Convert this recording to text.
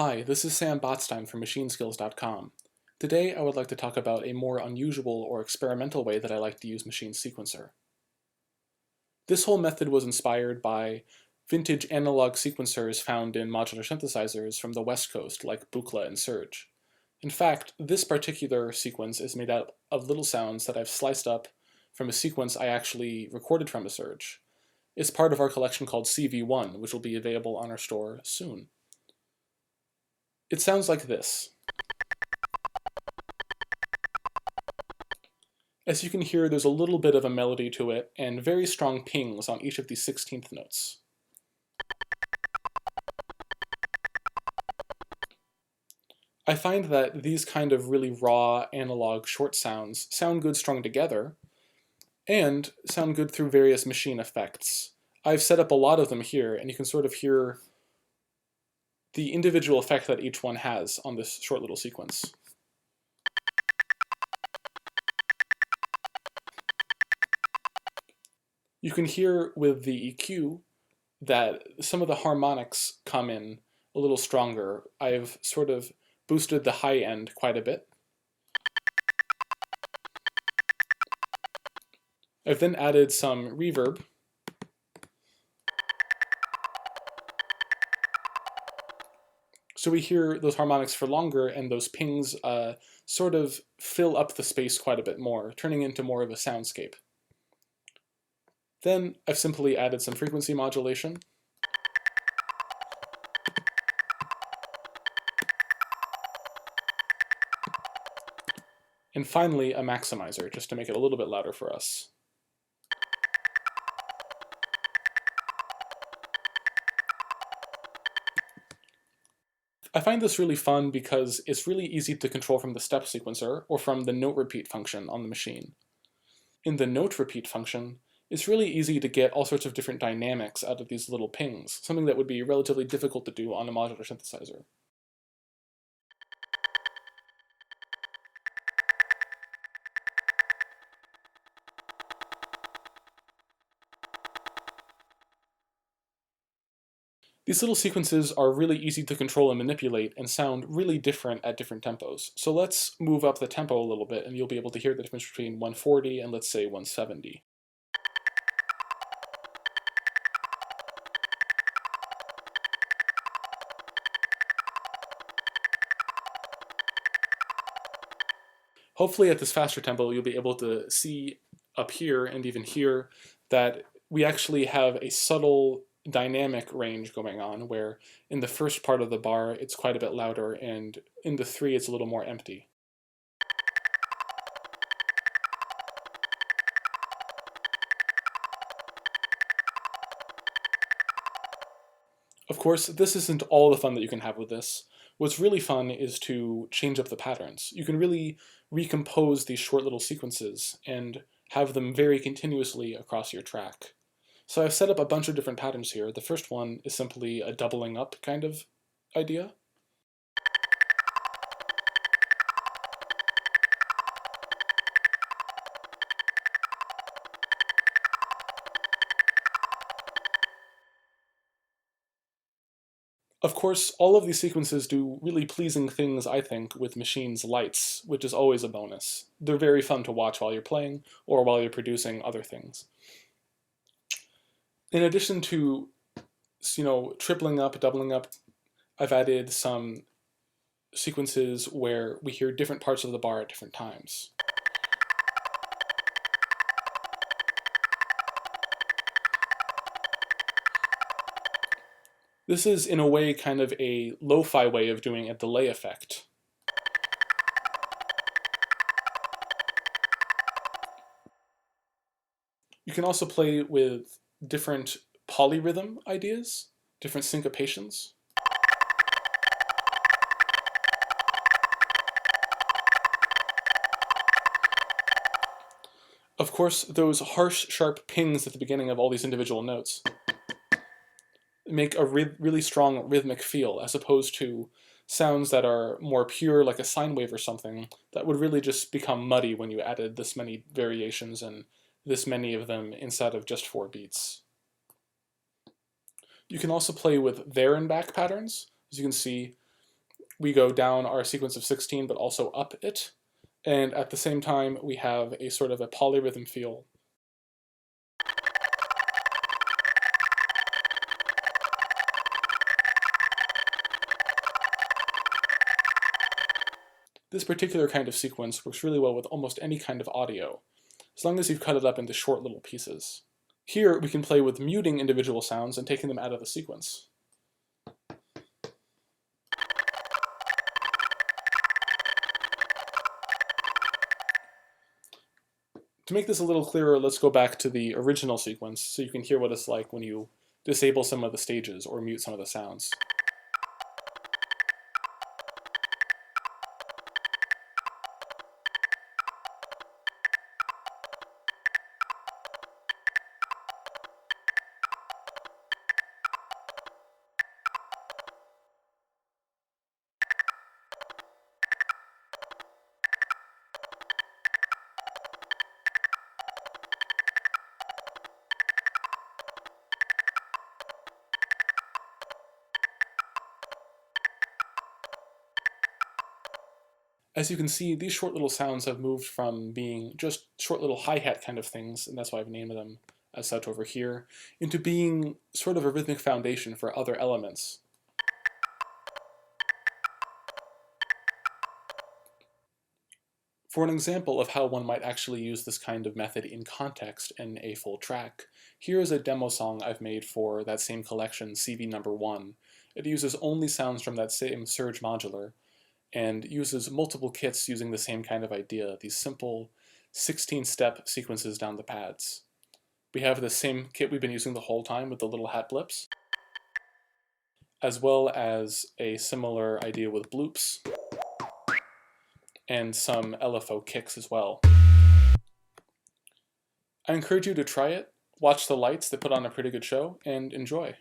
Hi, this is Sam Botstein from MachineSkills.com. Today I would like to talk about a more unusual or experimental way that I like to use Machine Sequencer. This whole method was inspired by vintage analog sequencers found in modular synthesizers from the West Coast like Buchla and Surge. In fact, this particular sequence is made out of little sounds that I've sliced up from a sequence I actually recorded from a Surge. It's part of our collection called CV1, which will be available on our store soon. It sounds like this. As you can hear, there's a little bit of a melody to it, and very strong pings on each of these 16th notes. I find that these kind of really raw, analog, short sounds sound good strung together, and sound good through various machine effects. I've set up a lot of them here, and you can sort of hear the individual effect that each one has on this short little sequence. You can hear with the EQ that some of the harmonics come in a little stronger. I've sort of boosted the high end quite a bit. I've then added some reverb. So we hear those harmonics for longer, and those pings sort of fill up the space quite a bit more, turning into more of a soundscape. Then I've simply added some frequency modulation. And finally, a maximizer, just to make it a little bit louder for us. I find this really fun because it's really easy to control from the step sequencer or from the note repeat function on the machine. In the note repeat function, it's really easy to get all sorts of different dynamics out of these little pings, something that would be relatively difficult to do on a modular synthesizer. These little sequences are really easy to control and manipulate and sound really different at different tempos. So let's move up the tempo a little bit and you'll be able to hear the difference between 140 and let's say 170. Hopefully at this faster tempo you'll be able to see up here and even here that we actually have a subtle dynamic range going on where in the first part of the bar it's quite a bit louder and in the 3 it's a little more empty. Of course, this isn't all the fun that you can have with this. What's really fun is to change up the patterns. You can really recompose these short little sequences and have them vary continuously across your track. So I've set up a bunch of different patterns here. The first one is simply a doubling up kind of idea. Of course, all of these sequences do really pleasing things, I think, with Machine's lights, which is always a bonus. They're very fun to watch while you're playing or while you're producing other things. In addition to, tripling up, doubling up, I've added some sequences where we hear different parts of the bar at different times. This is, in a way, kind of a lo-fi way of doing a delay effect. You can also play with different polyrhythm ideas, different syncopations. Of course, those harsh, sharp pings at the beginning of all these individual notes make a really strong rhythmic feel, as opposed to sounds that are more pure, like a sine wave or something, that would really just become muddy when you added this many variations and this many of them inside of just 4 beats. You can also play with there and back patterns. As you can see, we go down our sequence of 16, but also up it. And at the same time, we have a sort of a polyrhythm feel. This particular kind of sequence works really well with almost any kind of audio, as long as you've cut it up into short little pieces. Here, we can play with muting individual sounds and taking them out of the sequence. To make this a little clearer, let's go back to the original sequence so you can hear what it's like when you disable some of the stages or mute some of the sounds. As you can see, these short little sounds have moved from being just short little hi-hat kind of things, and that's why I've named them as such over here, into being sort of a rhythmic foundation for other elements. For an example of how one might actually use this kind of method in context in a full track, here is a demo song I've made for that same collection, CV number 1. It uses only sounds from that same surge modular, and uses multiple kits using the same kind of idea, these simple 16-step sequences down the pads. We have the same kit we've been using the whole time with the little hat blips, as well as a similar idea with bloops, and some LFO kicks as well. I encourage you to try it, watch the lights, they put on a pretty good show, and enjoy.